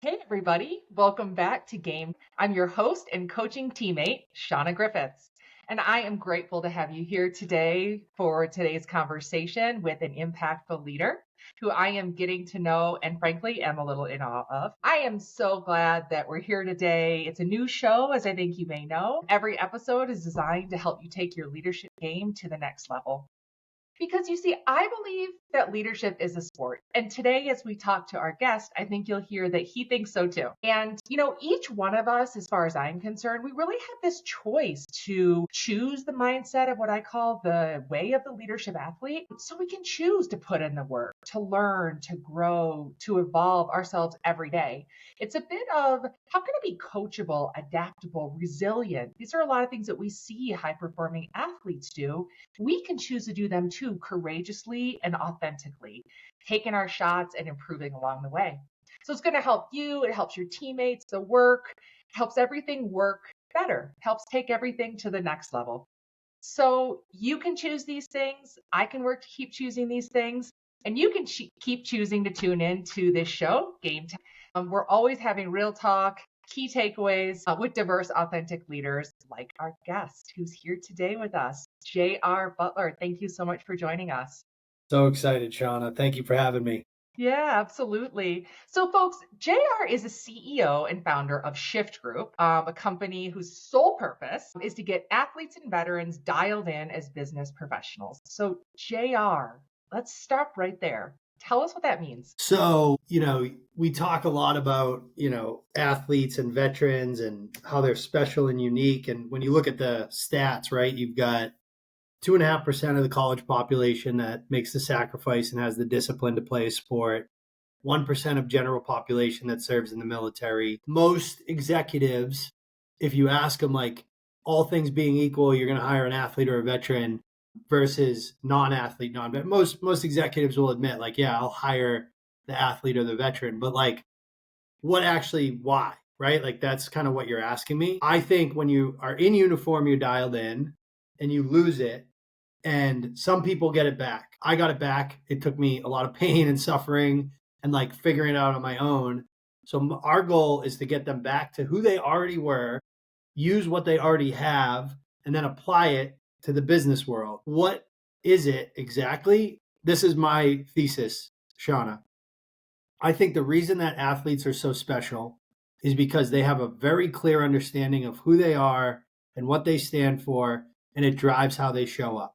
Hey, everybody. Welcome back to Game. I'm your host and coaching teammate, Shauna Griffiths. And I am grateful to have you here today for today's conversation with an impactful leader who I am getting to know and frankly am a little in awe of. I am so glad that we're here today. It's a new show, as I think you may know. Every episode is designed to help you take your leadership game to the next level. Because you see, I believe that leadership is a sport. And today, as we talk to our guest, I think you'll hear that he thinks so too. And, each one of us, as far as I'm concerned, we really have this choice to choose the mindset of what I call the way of the leadership athlete. So we can choose to put in the work, to learn, to grow, to evolve ourselves every day. It's a bit of how can I be coachable, adaptable, resilient? These are a lot of things that we see high performing athletes do. We can choose to do them too, courageously and authentically, taking our shots and improving along the way. So it's going to help you. It helps your teammates, the work, helps everything work better, helps take everything to the next level. So you can choose these things. I can work to keep choosing these things. And you can keep choosing to tune in to this show, Gametime. We're always having real talk, key takeaways with diverse, authentic leaders like our guest who's here today with us, JR Butler. Thank you so much for joining us. So excited, Shauna. Thank you for having me. Yeah, absolutely. So, folks, JR is a CEO and founder of Shift Group, a company whose sole purpose is to get athletes and veterans dialed in as business professionals. So, JR, let's stop right there. Tell us what that means. So, we talk a lot about, athletes and veterans and how they're special and unique. And when you look at the stats, right, you've got 2.5% of the college population that makes the sacrifice and has the discipline to play a sport. 1% of general population that serves in the military. Most executives, if you ask them, like, all things being equal, you're going to hire an athlete or a veteran versus non-athlete, non-vet. Most executives will admit, like, yeah, I'll hire the athlete or the veteran, but like, why, right? Like, that's kind of what you're asking me. I think when you are in uniform, you're dialed in and you lose it. And some people get it back. I got it back. It took me a lot of pain and suffering and like figuring it out on my own. So our goal is to get them back to who they already were, use what they already have, and then apply it to the business world. What is it exactly? This is my thesis, Shauna. I think the reason that athletes are so special is because they have a very clear understanding of who they are and what they stand for, and it drives how they show up.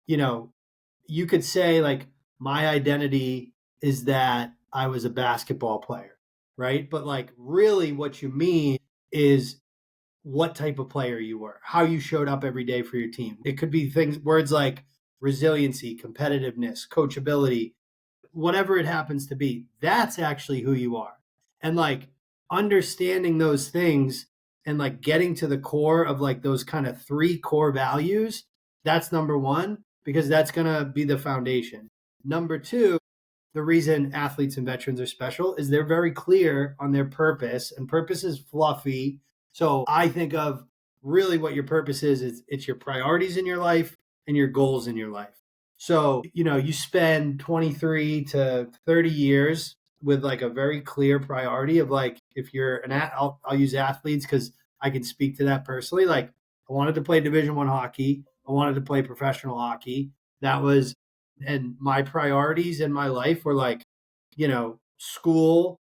You could say, like, my identity is that I was a basketball player, right? But like, really what you mean is what type of player you were, how you showed up every day for your team. It could be words like resiliency, competitiveness, coachability, whatever it happens to be. That's actually who you are. And like, understanding those things and like getting to the core of like those kind of 3 core values, that's number one, because that's going to be the foundation. Number 2, the reason athletes and veterans are special is they're very clear on their purpose, and purpose is fluffy. So I think of really what your purpose is it's your priorities in your life and your goals in your life. So, you spend 23 to 30 years with like a very clear priority of like, if you're I'll use athletes because I can speak to that personally. Like, I wanted to play Division I hockey. I wanted to play professional hockey. And my priorities in my life were like, school,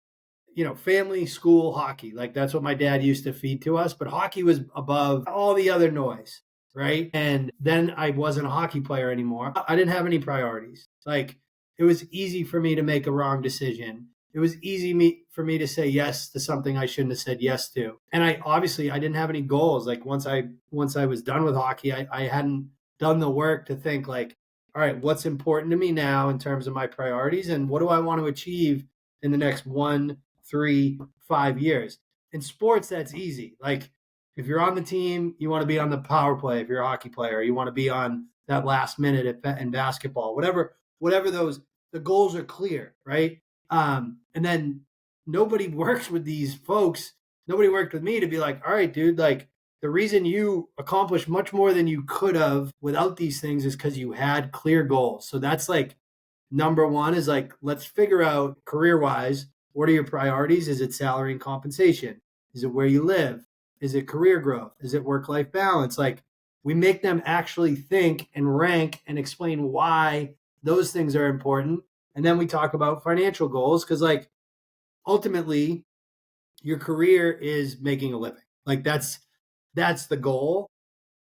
family, school, hockey. Like, that's what my dad used to feed to us. But hockey was above all the other noise, right? And then I wasn't a hockey player anymore. I didn't have any priorities. Like, it was easy for me to make a wrong decision. It was easy for me to say yes to something I shouldn't have said yes to. And I didn't have any goals. Like, once I was done with hockey, I hadn't done the work to think like, all right, what's important to me now in terms of my priorities, and what do I want to achieve in the next 1, 3, 5 years? In sports, that's easy. Like, if you're on the team, you want to be on the power play. If you're a hockey player, you want to be on that last minute in basketball, whatever the goals are clear, right? And then nobody works with these folks. Nobody worked with me to be like, all right, dude, like, the reason you accomplished much more than you could have without these things is because you had clear goals. So that's like number one, is like, let's figure out career-wise what are your priorities? Is it salary and compensation? Is it where you live? Is it career growth? Is it work-life balance? Like, we make them actually think and rank and explain why those things are important. And then we talk about financial goals because, like, ultimately, your career is making a living. Like, that's the goal.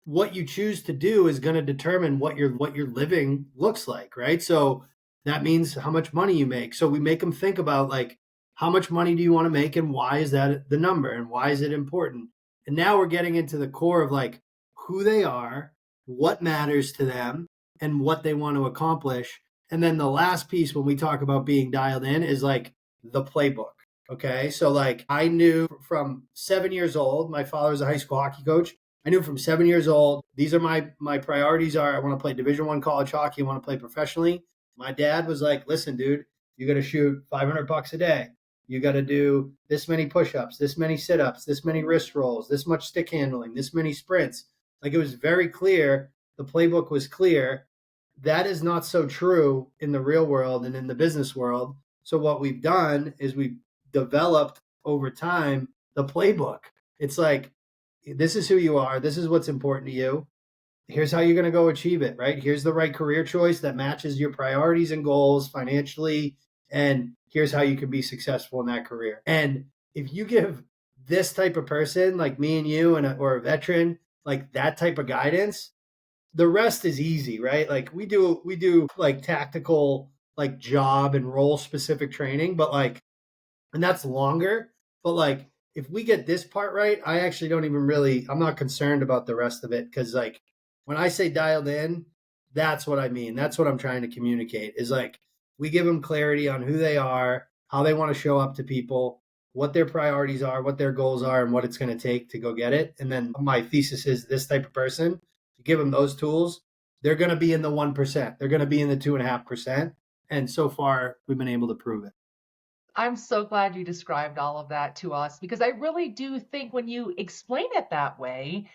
What you choose to do is going to determine what your living looks like, right? So that means how much money you make. So we make them think about, like, how much money do you want to make and why is that the number and why is it important? And now we're getting into the core of, like, who they are, what matters to them, and what they want to accomplish. And then the last piece when we talk about being dialed in is, like, the playbook. Okay. So, like, I knew from 7 years old, my father was a high school hockey coach. I knew from 7 years old, these are my priorities are I want to play Division I college hockey, I want to play professionally. My dad was like, listen, dude, you got to shoot $500 a day. You got to do this many push-ups, this many sit-ups, this many wrist rolls, this much stick handling, this many sprints. Like, it was very clear. The playbook was clear. That is not so true in the real world and in the business world. So what we've done is we've developed over time the playbook. It's like, this is who you are. This is what's important to you. Here's how you're going to go achieve it, right? Here's the right career choice that matches your priorities and goals financially. And here's how you can be successful in that career. And if you give this type of person like me and you or a veteran, like, that type of guidance, the rest is easy, right? Like, we do like tactical, like, job and role specific training, but, like, and that's longer. But, like, if we get this part right, I actually I'm not concerned about the rest of it. Cause, like, when I say dialed in, that's what I mean. That's what I'm trying to communicate is, like, we give them clarity on who they are, how they want to show up to people, what their priorities are, what their goals are, and what it's going to take to go get it. And then my thesis is this type of person, you give them those tools, they're going to be in the 1%. They're going to be in the 2.5%. And so far, we've been able to prove it. I'm so glad you described all of that to us because I really do think when you explain it that way,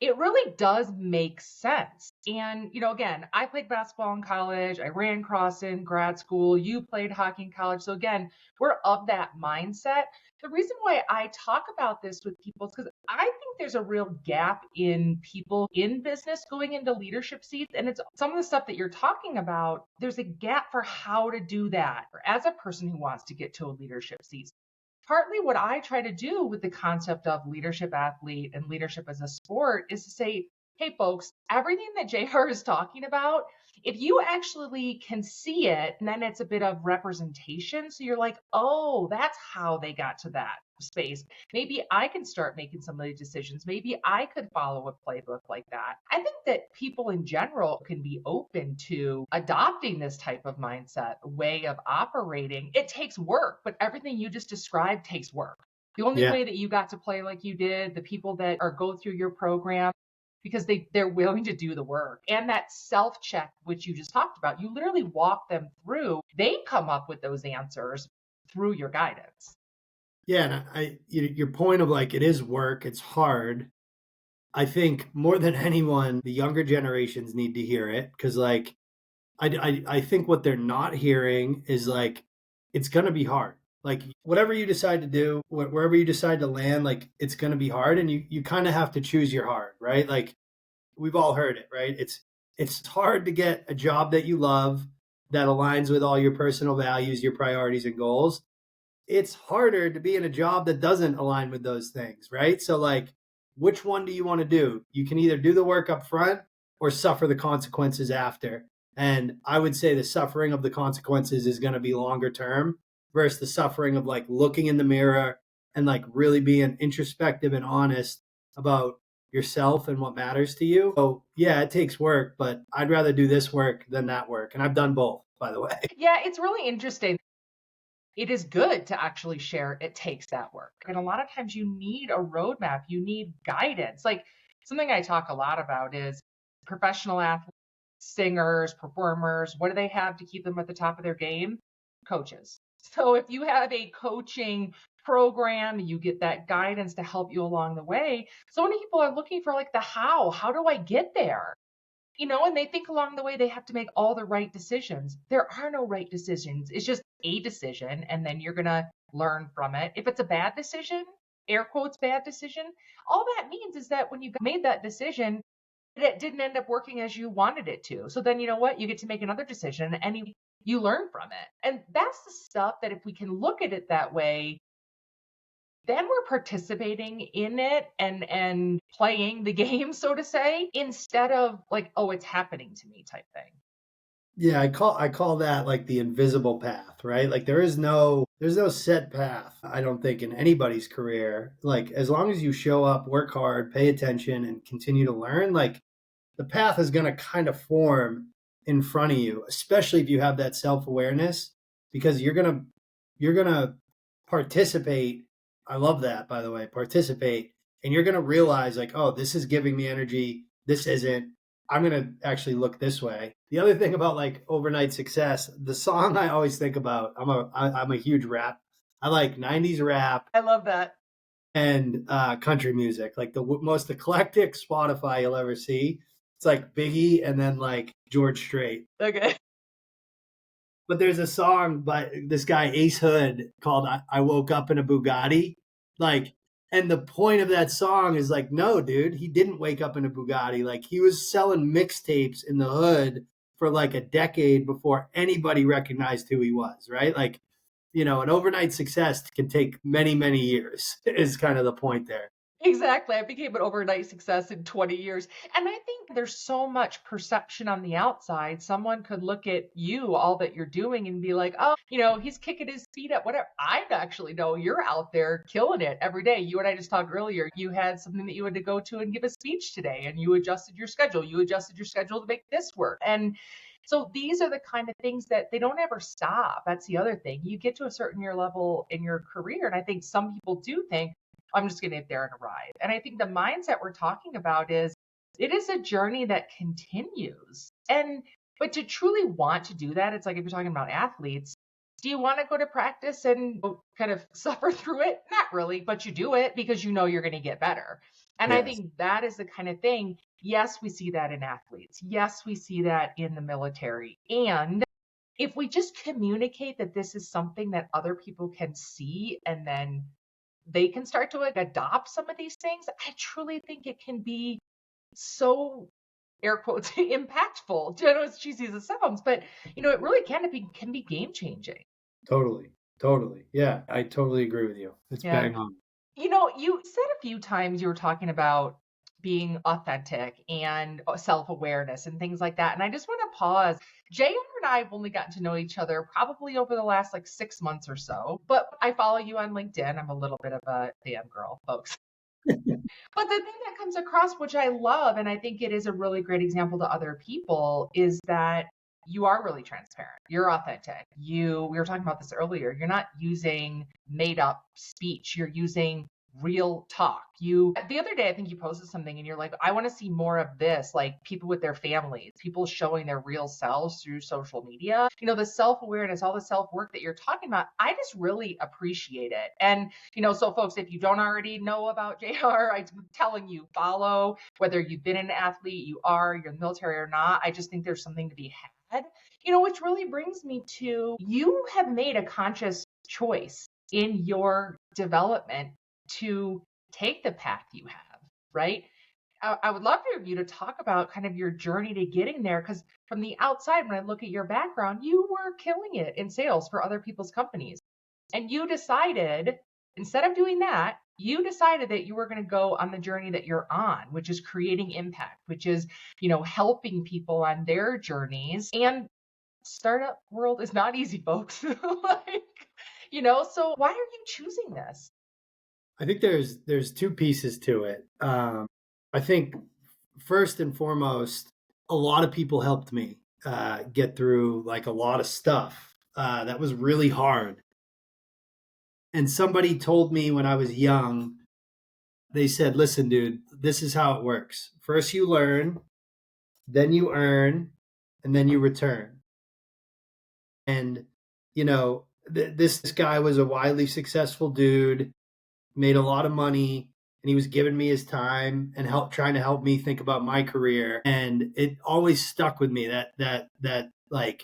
it really does make sense. And, again, I played basketball in college. I ran cross in grad school. You played hockey in college. So, again, we're of that mindset. The reason why I talk about this with people is because I think there's a real gap in people in business going into leadership seats. And it's some of the stuff that you're talking about. There's a gap for how to do that or as a person who wants to get to a leadership seat. Partly what I try to do with the concept of leadership athlete and leadership as a sport is to say, hey, folks, everything that JR is talking about, if you actually can see it, and then it's a bit of representation. So you're like, oh, that's how they got to that space. Maybe I can start making some of these decisions. Maybe I could follow a playbook like that. I think that people in general can be open to adopting this type of mindset, way of operating. It takes work, but everything you just described takes work. The only way that you got to play like you did, the people that go through your program, because they're willing to do the work. And that self-check, which you just talked about, you literally walk them through. They come up with those answers through your guidance. Yeah, and your point of, like, it is work, it's hard. I think more than anyone, the younger generations need to hear it because, like, I think what they're not hearing is, like, it's going to be hard. Like, whatever you decide to do, wherever you decide to land, like, it's going to be hard, and you kind of have to choose your hard, right? Like, we've all heard it, right? It's hard to get a job that you love that aligns with all your personal values, your priorities and goals. It's harder to be in a job that doesn't align with those things, right? So, like, which one do you want to do? You can either do the work up front or suffer the consequences after. And I would say the suffering of the consequences is going to be longer term versus the suffering of, like, looking in the mirror and, like, really being introspective and honest about yourself and what matters to you. So, yeah, it takes work, but I'd rather do this work than that work. And I've done both, by the way. Yeah, it's really interesting. It is good to actually share it takes that work. And a lot of times you need a roadmap, you need guidance. Like, something I talk a lot about is professional athletes, singers, performers. What do they have to keep them at the top of their game? Coaches. So if you have a coaching program, you get that guidance to help you along the way. So many people are looking for, like, the how do I get there? And they think along the way they have to make all the right decisions. There are no right decisions. It's just a decision. And then you're going to learn from it. If it's a bad decision, air quotes, bad decision, all that means is that when you made that decision, it didn't end up working as you wanted it to. So then you know what? You get to make another decision and you learn from it. And that's the stuff that if we can look at it that way, then we're participating in it and playing the game, so to say, instead of like, oh, it's happening to me type thing. Yeah, I call that like the invisible path, right? Like there's no set path, I don't think, in anybody's career. Like as long as you show up, work hard, pay attention, and continue to learn, like the path is going to kind of form in front of you, especially if you have that self-awareness, because you're going to participate. I love that, by the way, participate, and you're going to realize like, oh, this is giving me energy, this isn't. I'm going to actually look this way. The other thing about like overnight success, the song I always think about, I'm a huge rap. I like 90s rap I love that. and country music, like the most eclectic Spotify you'll ever see. It's like Biggie and then like George Strait. Okay. But there's a song by this guy Ace Hood called "I Woke Up in a Bugatti." Like, and the point of that song is like, no, dude, he didn't wake up in a Bugatti. Like, he was selling mixtapes in the hood for like a decade before anybody recognized who he was. Right? Like, you know, an overnight success can take many, many years. Is kind of the point there. Exactly. I became an overnight success in 20 years. And I think there's so much perception on the outside. Someone could look at you, all that you're doing, and be like, oh, he's kicking his feet up, whatever. I actually know you're out there killing it every day. You and I just talked earlier. You had something that you had to go to and give a speech today, and you adjusted your schedule. You adjusted your schedule to make this work. And so these are the kind of things that they don't ever stop. That's the other thing. You get to a certain year level in your career. And I think some people do think, I'm just going to get there and arrive. And I think the mindset we're talking about is it is a journey that continues. But to truly want to do that, it's like if you're talking about athletes, do you want to go to practice and kind of suffer through it? Not really, but you do it because you know you're going to get better. And I Yes. think that is the kind of thing. Yes, we see that in athletes. Yes, we see that in the military. And if we just communicate that this is something that other people can see and then they can start to like adopt some of these things, I truly think it can be so air quotes impactful. I know as cheesy as it sounds, but it really can be game changing. Totally. Totally. Yeah, I totally agree with you. It's Yeah. bang on. You said a few times you were talking about being authentic and self-awareness and things like that. And I just want to pause. JR and I have only gotten to know each other probably over the last like 6 months or so, but I follow you on LinkedIn. I'm a little bit of a fan girl, folks. But the thing that comes across, which I love, and I think it is a really great example to other people, is that you are really transparent. You're authentic. We were talking about this earlier. You're not using made up speech. You're using real talk. The other day, I think you posted something and you're like, I want to see more of this, like people with their families, people showing their real selves through social media. The self-awareness, all the self-work that you're talking about, I just really appreciate it. And, so folks, if you don't already know about JR, I'm telling you, follow, whether you've been an athlete, you're in the military or not. I just think there's something to be had. Which really brings me to you have made a conscious choice in your development to take the path you have, right? I would love for you to talk about kind of your journey to getting there, because from the outside, when I look at your background, you were killing it in sales for other people's companies. And you decided, instead of doing that, you decided that you were going to go on the journey that you're on, which is creating impact, which is, helping people on their journeys. And startup world is not easy, folks. So why are you choosing this? I think there's two pieces to it. I think first and foremost, a lot of people helped me get through like a lot of stuff that was really hard. And somebody told me when I was young, they said, "Listen, dude, this is how it works. First you learn, then you earn, and then you return." And this guy was a widely successful dude, made a lot of money, and he was giving me his time and trying to help me think about my career. And it always stuck with me that like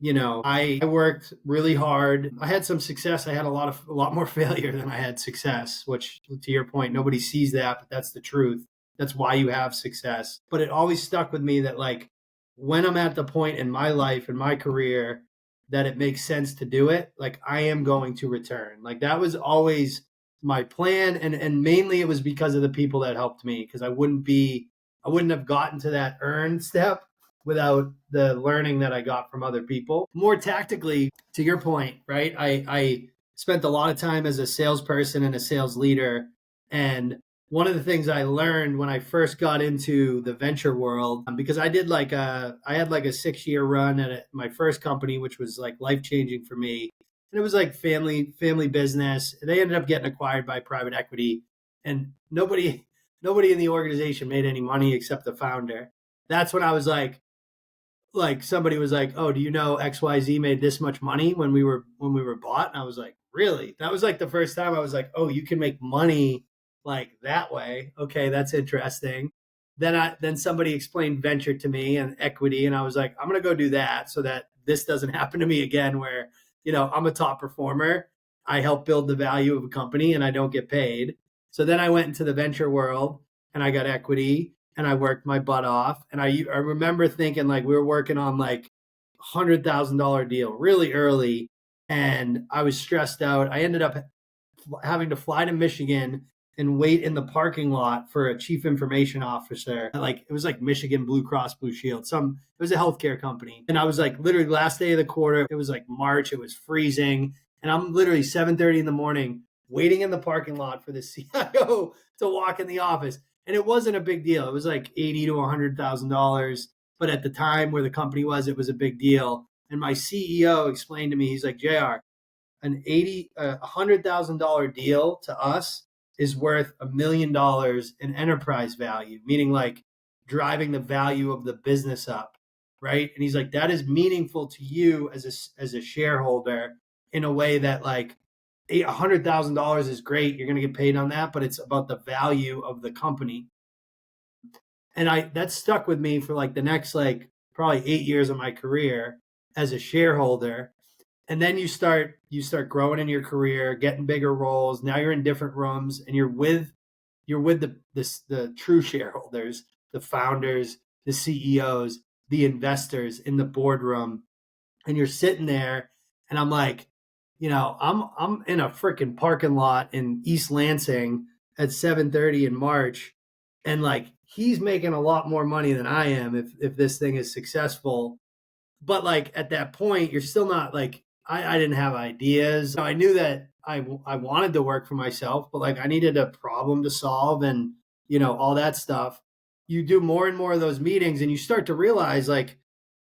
I worked really hard. I had some success. I had a lot more failure than I had success, which to your point, nobody sees that, but that's the truth. That's why you have success. But it always stuck with me that like when I'm at the point in my life, in my career, that it makes sense to do it, like I am going to return. Like that was always my plan. And mainly it was because of the people that helped me, because I wouldn't have gotten to that earn step without the learning that I got from other people. More tactically, to your point, right? I spent a lot of time as a salesperson and a sales leader. And one of the things I learned when I first got into the venture world, because I had like a 6-year run at my first company, which was like life changing for me. And it was like family business. They ended up getting acquired by private equity, and nobody in the organization made any money except the founder. That's when I was like somebody was like, "Oh, do you know XYZ made this much money when we were bought?" And I was like, "Really?" That was like the first time I was like, "Oh, you can make money like that way. Okay, that's interesting." Then somebody explained venture to me and equity, and I was like, "I'm going to go do that so that this doesn't happen to me again where, I'm a top performer. I help build the value of a company and I don't get paid." So then I went into the venture world and I got equity and I worked my butt off. And I remember thinking like we were working on like $100,000 deal really early, and I was stressed out. I ended up having to fly to Michigan and wait in the parking lot for a chief information officer. Like it was like Michigan Blue Cross Blue Shield. It was a healthcare company. And I was like literally last day of the quarter. It was like March. It was freezing. And I'm literally 7:30 in the morning waiting in the parking lot for the CIO to walk in the office. And it wasn't a big deal. It was like $80,000 to $100,000. But at the time where the company was, it was a big deal. And my CEO explained to me, he's like, JR, $100,000 deal to us is worth $1 million in enterprise value, meaning like driving the value of the business up, right? And he's like, that is meaningful to you as a shareholder in a way that like $100,000 is great. You're going to get paid on that, but it's about the value of the company. And that stuck with me for like the next like probably 8 years of my career as a shareholder. And then you start growing in your career, getting bigger roles. Now you're in different rooms and you're with the true shareholders, the founders, the CEOs, the investors in the boardroom. And you're sitting there and I'm like, I'm in a freaking parking lot in East Lansing at 7:30 in March, and like he's making a lot more money than I am if this thing is successful. But like at that point, you're still not like I didn't have ideas. I knew that I wanted to work for myself, but like I needed a problem to solve and all that stuff. You do more and more of those meetings, and you start to realize like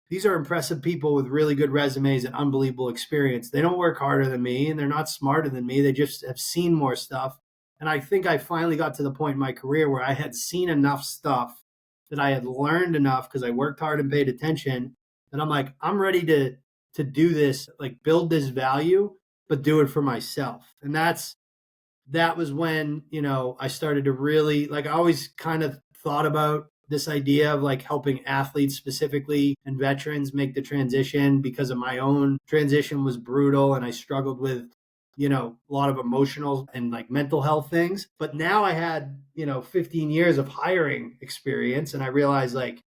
these are impressive people with really good resumes and unbelievable experience. They don't work harder than me and they're not smarter than me. They just have seen more stuff. And I think I finally got to the point in my career where I had seen enough stuff, that I had learned enough because I worked hard and paid attention, that I'm like, I'm ready to do this, like build this value, but do it for myself. And that was when, I started to really like, I always kind of thought about this idea of like helping athletes specifically and veterans make the transition, because of my own transition was brutal and I struggled with, a lot of emotional and like mental health things. But now I had, 15 years of hiring experience, and I realized like,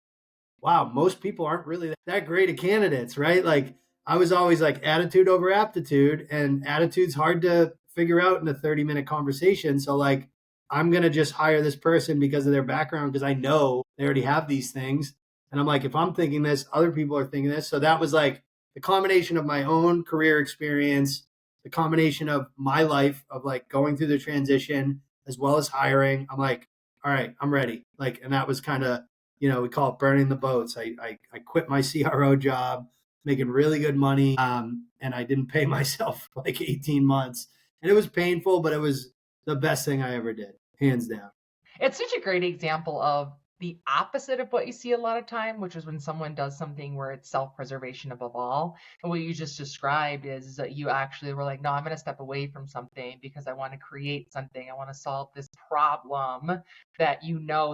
wow, most people aren't really that great at candidates, right? Like I was always like attitude over aptitude, and attitude's hard to figure out in a 30-minute conversation. So like I'm going to just hire this person because of their background, because I know they already have these things. And I'm like, if I'm thinking this, other people are thinking this. So that was like the combination of my own career experience, the combination of my life of like going through the transition as well as hiring. I'm like, all right, I'm ready. Like, and that was kind of, we call it burning the boats. I quit my CRO job, making really good money. And I didn't pay myself for like 18 months. And it was painful, but it was the best thing I ever did, hands down. It's such a great example of the opposite of what you see a lot of time, which is when someone does something where it's self-preservation above all. And what you just described is that you actually were like, no, I'm going to step away from something because I want to create something. I want to solve this problem that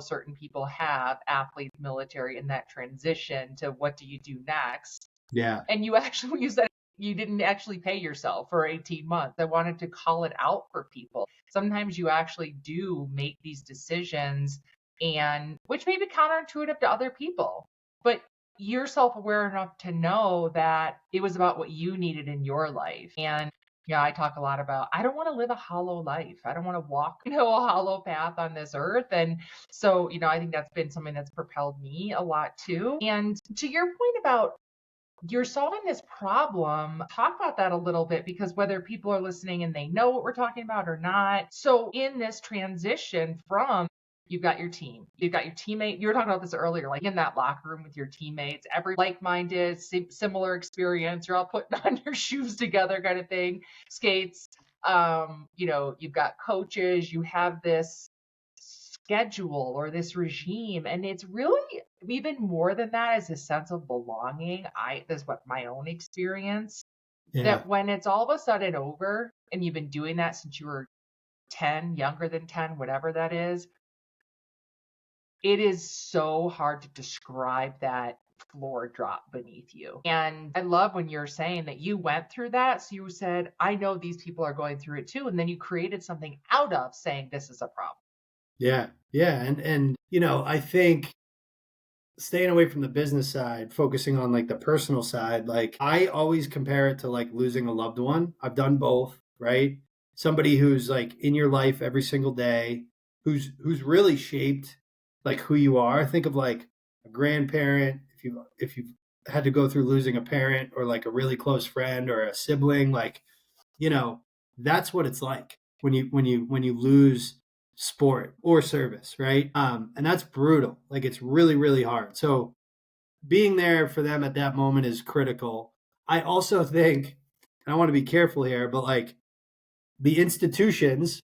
certain people have, athletes, military, in that transition to what do you do next. Yeah. And you actually you said you didn't actually pay yourself for 18 months. I wanted to call it out for people. Sometimes you actually do make these decisions, and which may be counterintuitive to other people, but you're self-aware enough to know that it was about what you needed in your life. And yeah, I talk a lot about I don't want to live a hollow life. I don't want to walk, a hollow path on this earth. And so, I think that's been something that's propelled me a lot too. And to your point about you're solving this problem. Talk about that a little bit, because whether people are listening and they know what we're talking about or not. So, in this transition from you've got your team, you've got your teammate. You were talking about this earlier, like in that locker room with your teammates, every like minded, similar experience. You're all putting on your shoes together, kind of thing, skates. You've got coaches, you have this schedule or this regime, and it's really even more than that is a sense of belonging. This is what my own experience, Yeah. that when it's all of a sudden over and you've been doing that since you were 10, younger than 10, whatever that is, it is so hard to describe that floor drop beneath you. And I love when you're saying that you went through that. So you said, I know these people are going through it too. And then you created something out of saying this is a problem. Yeah. Yeah. And I think staying away from the business side, focusing on like the personal side, like I always compare it to like losing a loved one. I've done both, right? Somebody who's like in your life every single day, who's really shaped like who you are. Think of like a grandparent, if you've had to go through losing a parent, or like a really close friend or a sibling, like, that's what it's like when you lose sport or service, right? And that's brutal. Like it's really, really hard. So being there for them at that moment is critical. I also think, and I want to be careful here, but like the institutions,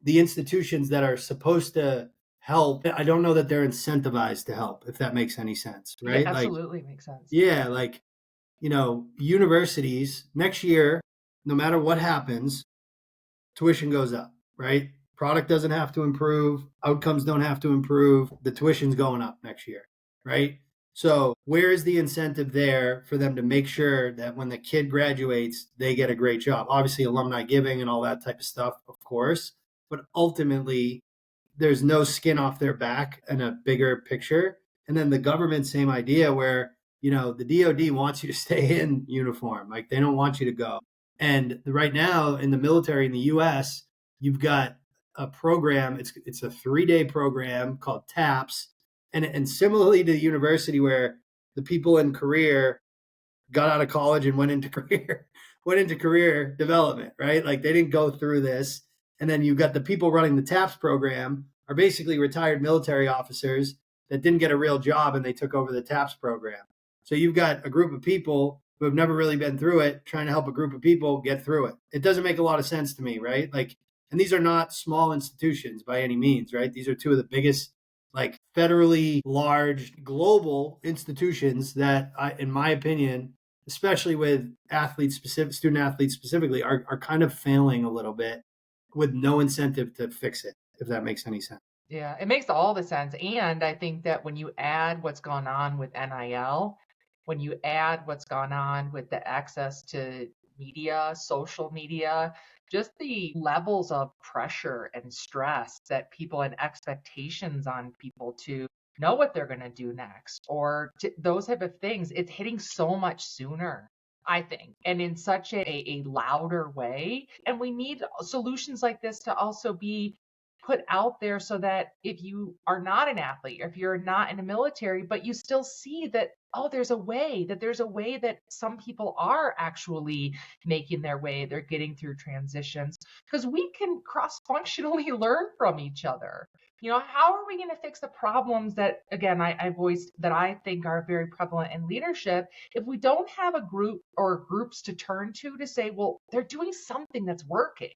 the institutions that are supposed to help, I don't know that they're incentivized to help, if that makes any sense, Yeah, right? Like, absolutely makes sense. yeah, like, universities next year, no matter what happens, tuition goes up, right? Product doesn't have to improve, outcomes don't have to improve, the tuition's going up next year, right? So, where is the incentive there for them to make sure that when the kid graduates, they get a great job? Obviously, alumni giving and all that type of stuff, of course, but ultimately, there's no skin off their back in a bigger picture. And then the government, same idea, where, the DoD wants you to stay in uniform, like they don't want you to go. And right now in the military in the US, you've got a program, it's a 3-day program called TAPS. And similarly to the university, where the people in career got out of college and went into career development, right? Like they didn't go through this. And then you've got the people running the TAPS program are basically retired military officers that didn't get a real job and they took over the TAPS program. So you've got a group of people who have never really been through it trying to help a group of people get through it. It doesn't make a lot of sense to me, right? Like, and these are not small institutions by any means, right? These are two of the biggest, like federally large global institutions that in my opinion, especially with student athletes specifically, are kind of failing a little bit with no incentive to fix it, if that makes any sense. Yeah, it makes all the sense. And I think that when you add what's gone on with NIL, when you add what's gone on with the access to media, social media, just the levels of pressure and stress that people and expectations on people to know what they're going to do next, or those type of things, it's hitting so much sooner, I think, and in such a louder way. And we need solutions like this to also be put out there, so that if you are not an athlete, or if you're not in the military, but you still see that, oh, there's a way that some people are actually making their way, they're getting through transitions, because we can cross functionally learn from each other. How are we going to fix the problems that, again, I voiced, that I think are very prevalent in leadership, if we don't have a group or groups to turn to say, well, they're doing something that's working?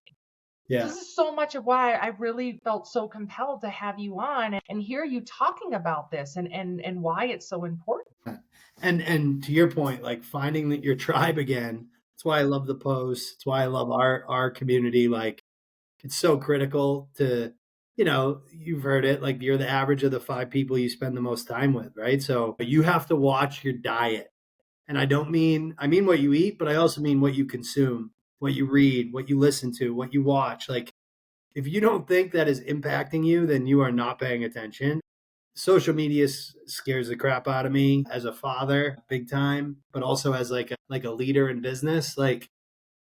Yeah. This is so much of why I really felt so compelled to have you on and hear you talking about this, and why it's so important. And to your point, like finding that your tribe again, that's why I love the posts. It's why I love our community. Like it's so critical to, you've heard it, like you're the average of the 5 people you spend the most time with, right? So you have to watch your diet. And I mean what you eat, but I also mean what you consume, what you read, what you listen to, what you watch. Like, if you don't think that is impacting you, then you are not paying attention. Social media scares the crap out of me as a father, big time, but also as like a leader in business. Like,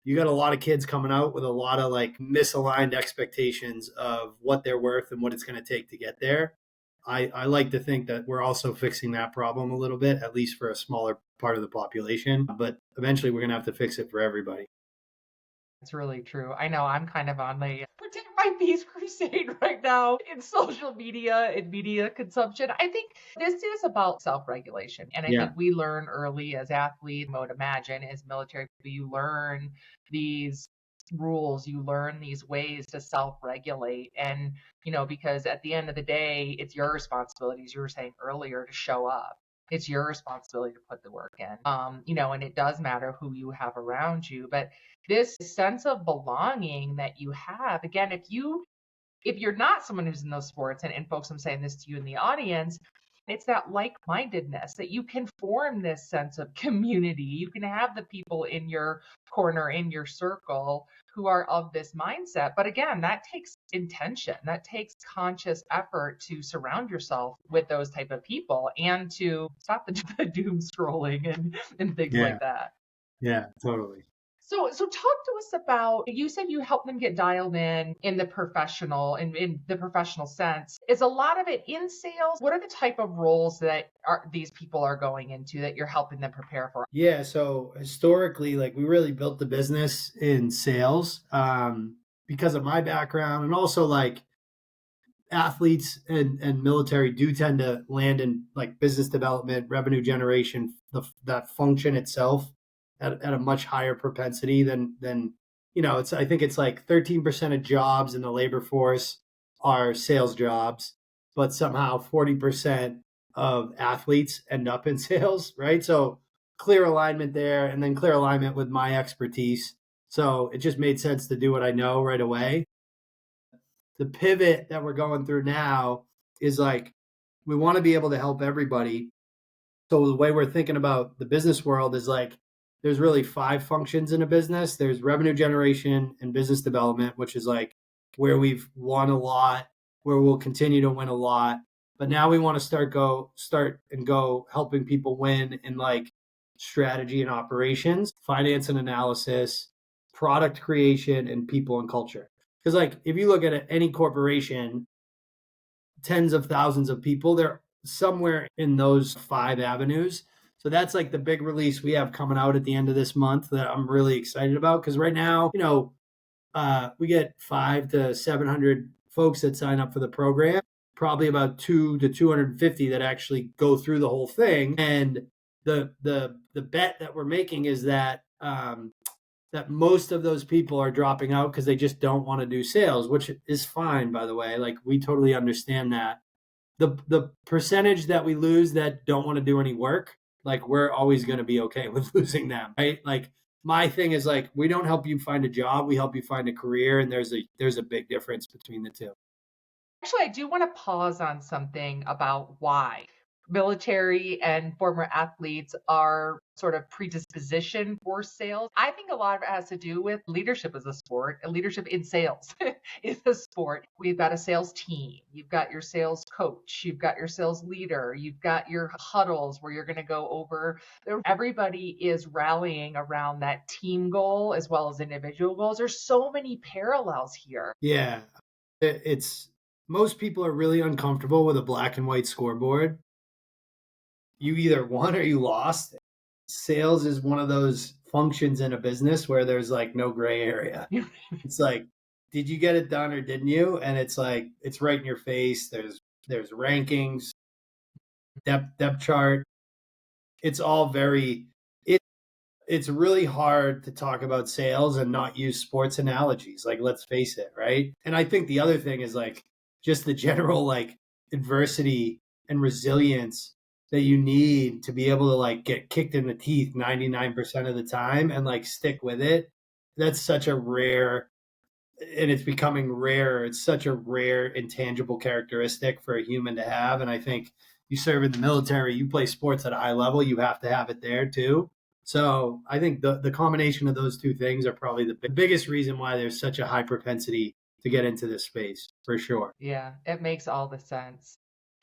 you got a lot of kids coming out with a lot of like misaligned expectations of what they're worth and what it's going to take to get there. I like to think that we're also fixing that problem a little bit, at least for a smaller part of the population. But eventually we're going to have to fix it for everybody. It's really true. I know I'm kind of on the protect my peace crusade right now in social media and media consumption. I think this is about self-regulation. And I Yeah. think we learn early as athletes, I would imagine, as military people, you learn these rules, you learn these ways to self-regulate. And, because at the end of the day, it's your responsibility, as you were saying earlier, to show up. It's your responsibility to put the work in. And it does matter who you have around you. But this sense of belonging that you have, again, if you're not someone who's in those sports, and folks, I'm saying this to you in the audience, it's that like-mindedness that you can form this sense of community. You can have the people in your corner, in your circle, who are of this mindset. But again, that takes intention. That takes conscious effort to surround yourself with those type of people and to stop the doom scrolling and things Yeah. like that. Yeah, totally. So talk to us about, you said you help them get dialed in the in the professional sense. Is a lot of it in sales? What are the type of roles that these people are going into that you're helping them prepare for? Yeah. So historically, like, we really built the business in sales because of my background, and also like athletes and military do tend to land in like business development, revenue generation, that function itself at a much higher propensity than it's, I think it's like 13% of jobs in the labor force are sales jobs, but somehow 40% of athletes end up in sales, right? So clear alignment there, and then clear alignment with my expertise. So it just made sense to do what I know right away. The pivot that we're going through now is like, we want to be able to help everybody. So the way we're thinking about the business world is like, there's really five functions in a business. There's revenue generation and business development, which is like where we've won a lot, where we'll continue to win a lot. But now we want to start and go helping people win in like strategy and operations, finance and analysis, product creation, and people and culture. Because like, if you look at any corporation, tens of thousands of people, they're somewhere in those five avenues. So that's like the big release we have coming out at the end of this month that I'm really excited about. Because right now, we get 500 to 700 folks that sign up for the program, probably about 200 to 250 that actually go through the whole thing. And the bet that we're making is that most of those people are dropping out because they just don't want to do sales, which is fine, by the way. Like, we totally understand that. The percentage that we lose that don't want to do any work, like, we're always going to be okay with losing them, right? Like, my thing is like, we don't help you find a job, we help you find a career, and there's a big difference between the two. Actually, I do want to pause on something about why military and former athletes are sort of predisposition for sales. I think a lot of it has to do with leadership as a sport, and leadership in sales is a sport. We've got a sales team, you've got your sales coach, you've got your sales leader, you've got your huddles where you're going to go over. Everybody is rallying around that team goal as well as individual goals. There's so many parallels here. Yeah. It's Most people are really uncomfortable with a black and white scoreboard. You either won or you lost. Sales is one of those functions in a business where there's like no gray area. It's like, did you get it done or didn't you? And it's like, it's right in your face. There's rankings, depth chart. It's all very it's really hard to talk about sales and not use sports analogies. Like, let's face it, right? And I think the other thing is like just the general like adversity and resilience that you need to be able to like get kicked in the teeth 99% of the time and like stick with it. That's such a rare, and it's becoming rare. It's such a rare intangible characteristic for a human to have. And I think you serve in the military, you play sports at a high level, you have to have it there too. So I think the combination of those two things are probably the biggest reason why there's such a high propensity to get into this space, for sure. Yeah, it makes all the sense.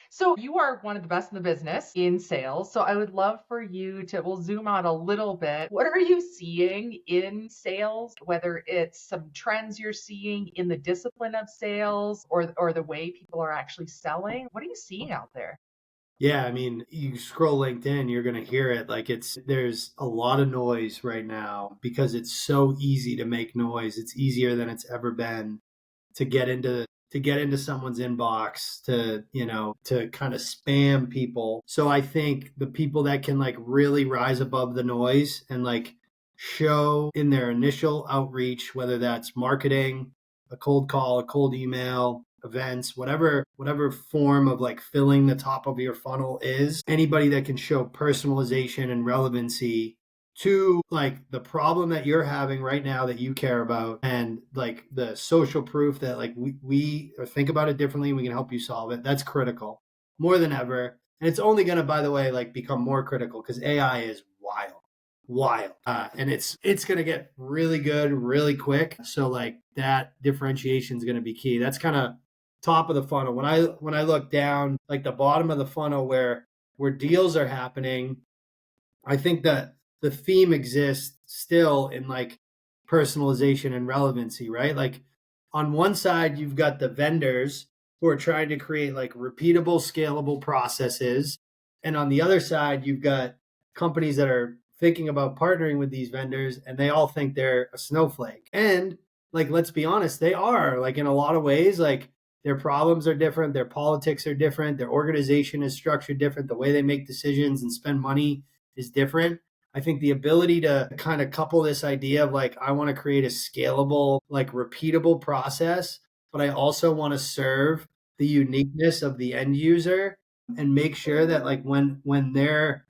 So you are one of the best in the business in sales. So I would love for you to, we'll zoom out a little bit. What are you seeing in sales, whether it's some trends you're seeing in the discipline of sales or the way people are actually selling? What are you seeing out there? Yeah, I mean, you scroll LinkedIn, you're going to hear it. Like there's a lot of noise right now because it's so easy to make noise. It's easier than it's ever been to get into someone's inbox, to kind of spam people. So I think the people that can like really rise above the noise and like show in their initial outreach, whether that's marketing, a cold call, a cold email, events, whatever form of like filling the top of your funnel is, anybody that can show personalization and relevancy to like the problem that you're having right now that you care about, and like the social proof that like we think about it differently and we can help you solve it. That's critical more than ever. And it's only going to, by the way, like become more critical because AI is wild, and it's going to get really good really quick. So like that differentiation is going to be key. That's kind of top of the funnel. When I look down like the bottom of the funnel where deals are happening, I think that the theme exists still in like personalization and relevancy, right? Like on one side, you've got the vendors who are trying to create like repeatable, scalable processes. And on the other side, you've got companies that are thinking about partnering with these vendors and they all think they're a snowflake. And like, let's be honest, they are like in a lot of ways, like their problems are different, their politics are different, their organization is structured different, the way they make decisions and spend money is different. I think the ability to kind of couple this idea of like, I want to create a scalable, like repeatable process, but I also want to serve the uniqueness of the end user and make sure that like when they're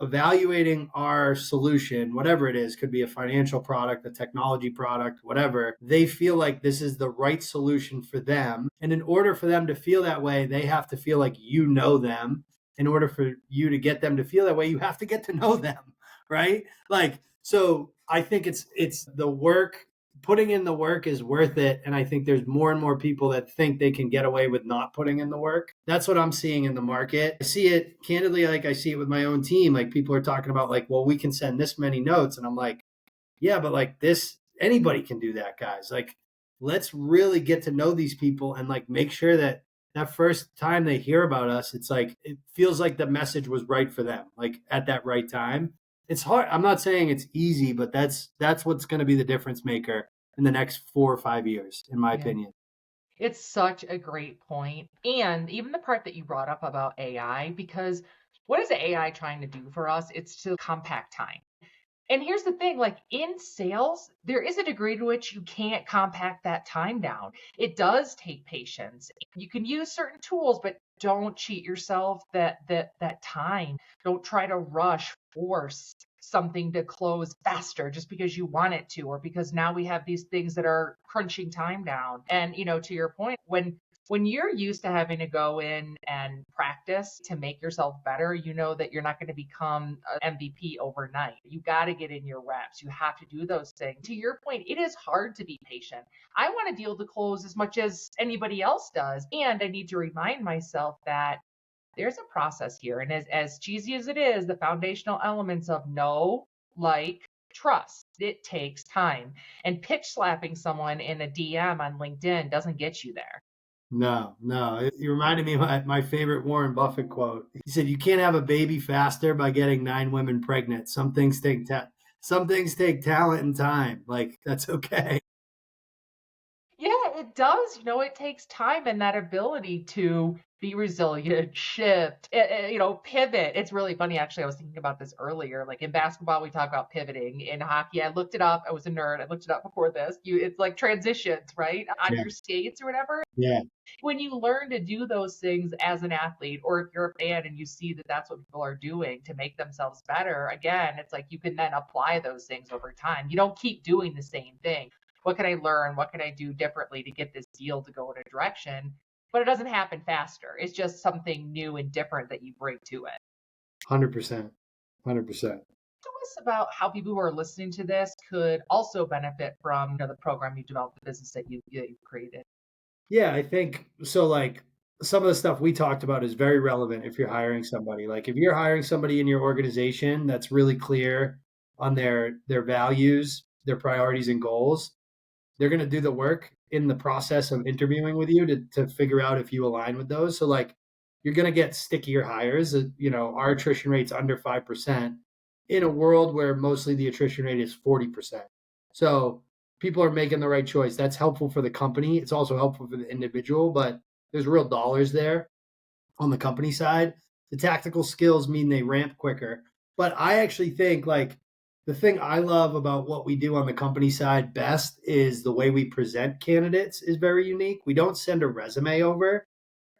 evaluating our solution, whatever it is, could be a financial product, a technology product, whatever, they feel like this is the right solution for them. And in order for them to feel that way, they have to feel like you know them. In order for you to get them to feel that way, you have to get to know them, right? Like, so I think it's the work, putting in the work is worth it. And I think there's more and more people that think they can get away with not putting in the work. That's what I'm seeing in the market. I see it candidly, like I see it with my own team. Like people are talking about like, well, we can send this many notes. And I'm like, yeah, but like this, anybody can do that, guys. Like, let's really get to know these people and like make sure that that first time they hear about us, it's like, it feels like the message was right for them, like at that right time. It's hard. I'm not saying it's easy, but that's what's going to be the difference maker in the next 4 or 5 years, in my Yeah. opinion. It's such a great point. And even the part that you brought up about AI, because what is AI trying to do for us? It's to compact time. And here's the thing, like in sales, there is a degree to which you can't compact that time down. It does take patience. You can use certain tools, but don't cheat yourself that time. Don't try to rush, force something to close faster just because you want it to, or because now we have these things that are crunching time down. And to your point, when you're used to having to go in and practice to make yourself better, you know that you're not going to become an MVP overnight. You got to get in your reps. You have to do those things. To your point, it is hard to be patient. I want to deal to close as much as anybody else does. And I need to remind myself that there's a process here. And as cheesy as it is, the foundational elements of know, like, trust, it takes time. And pitch slapping someone in a DM on LinkedIn doesn't get you there. No. You reminded me of my favorite Warren Buffett quote. He said, "You can't have a baby faster by getting 9 women pregnant. Some things take talent and time. Like that's okay." Yeah, it does. It takes time and that ability to be resilient, shift, pivot. It's really funny, actually. I was thinking about this earlier. Like in basketball, we talk about pivoting. In hockey, I looked it up. I was a nerd. I looked it up before this. It's like transitions, right? On Yeah, your skates or whatever. yeah, When you learn to do those things as an athlete, or if you're a fan and you see that that's what people are doing to make themselves better, again, it's like you can then apply those things over time. You don't keep doing the same thing. What can I learn? What can I do differently to get this deal to go in a direction? but it doesn't happen faster. It's just something new and different that you bring to it. 100%. 100%. Tell us about how people who are listening to this could also benefit from the program you developed, the business that you created. Yeah, I think so. Like some of the stuff we talked about is very relevant if you're hiring somebody. Like if you're hiring somebody in your organization that's really clear on their values, their priorities and goals, they're going to do the work in the process of interviewing with you to figure out if you align with those. So like you're going to get stickier hires. Our attrition rate's under 5% in a world where mostly the attrition rate is 40%. So people are making the right choice. That's helpful for the company. It's also helpful for the individual, but there's real dollars there on the company side. The tactical skills mean they ramp quicker. But I actually think like the thing I love about what we do on the company side best is the way we present candidates is very unique. We don't send a resume over.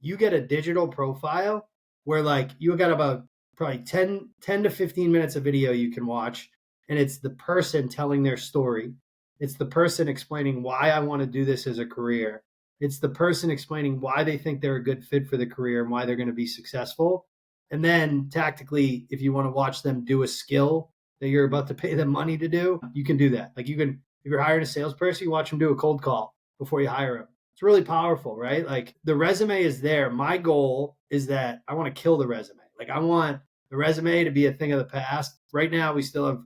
You get a digital profile where like you got about probably 10 to 15 minutes of video you can watch. And it's the person telling their story. It's the person explaining why I want to do this as a career. It's the person explaining why they think they're a good fit for the career and why they're going to be successful. And then tactically, if you want to watch them do a skill that you're about to pay them money to do, you can do that. Like you can, if you're hiring a salesperson, you watch them do a cold call before you hire them. It's really powerful, right? Like the resume is there. My goal is that I want to kill the resume. Like I want the resume to be a thing of the past. Right now, we still have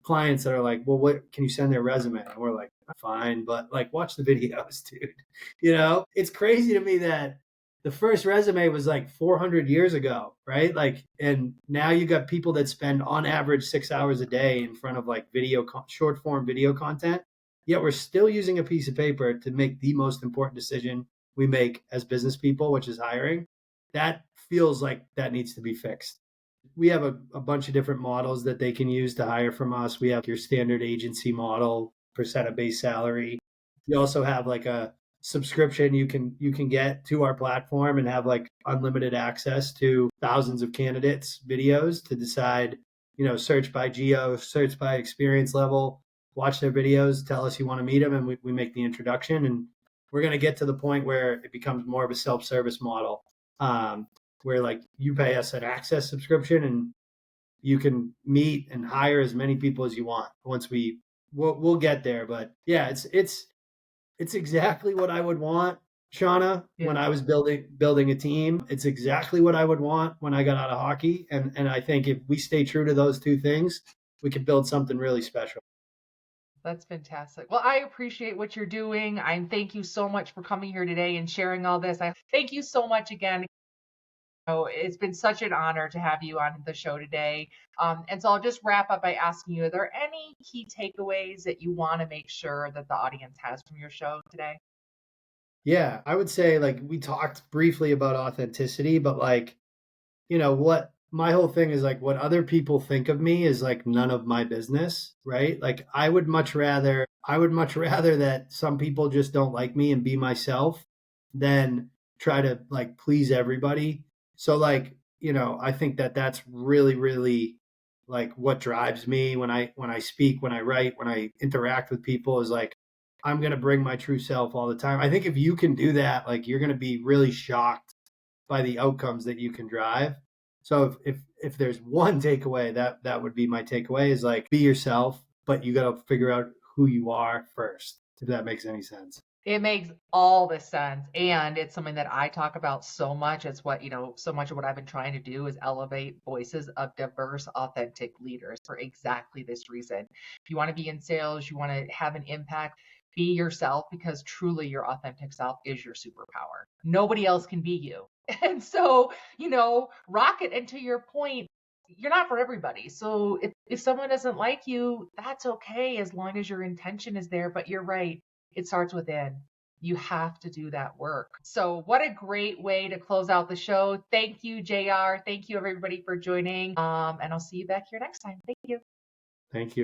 clients that are like, well, what can you send their resume? And we're like, fine, but like watch the videos, dude. It's crazy to me that the first resume was like 400 years ago, right? Like, and now you got people that spend on average 6 hours a day in front of like short form video content. Yet we're still using a piece of paper to make the most important decision we make as business people, which is hiring. That feels like that needs to be fixed. We have a bunch of different models that they can use to hire from us. We have your standard agency model, percent of base salary. We also have like a subscription you can get to our platform and have like unlimited access to thousands of candidates videos to decide, search by geo, search by experience level, watch their videos, tell us you want to meet them, and we make the introduction. And we're going to get to the point where it becomes more of a self-service model, where like you pay us an access subscription and you can meet and hire as many people as you want. Once we'll get there, but yeah, it's exactly what I would want, Shauna, when I was building a team. It's exactly what I would want when I got out of hockey, and I think if we stay true to those two things, we could build something really special. That's fantastic. Well, I appreciate what you're doing. I thank you so much for coming here today and sharing all this. I thank you so much again. It's been such an honor to have you on the show today. And so I'll just wrap up by asking you, are there any key takeaways that you want to make sure that the audience has from your show today? Yeah, I would say like we talked briefly about authenticity, but like, what my whole thing is like what other people think of me is like none of my business, right? Like I would much rather that some people just don't like me and be myself than try to like please everybody. So like, I think that that's really, really like what drives me when I speak, when I write, when I interact with people is like, I'm going to bring my true self all the time. I think if you can do that, like you're going to be really shocked by the outcomes that you can drive. So if there's one takeaway, that would be my takeaway is like be yourself, but you got to figure out who you are first, if that makes any sense. It makes all the sense. And it's something that I talk about so much. It's what, so much of what I've been trying to do is elevate voices of diverse, authentic leaders for exactly this reason. If you want to be in sales, you want to have an impact, be yourself, because truly your authentic self is your superpower. Nobody else can be you. And so, rock it. And to your point, you're not for everybody. So if someone doesn't like you, that's okay as long as your intention is there. But you're right. It starts within. You have to do that work. So what a great way to close out the show. Thank you, JR. Thank you, everybody, for joining. And I'll see you back here next time. Thank you. Thank you.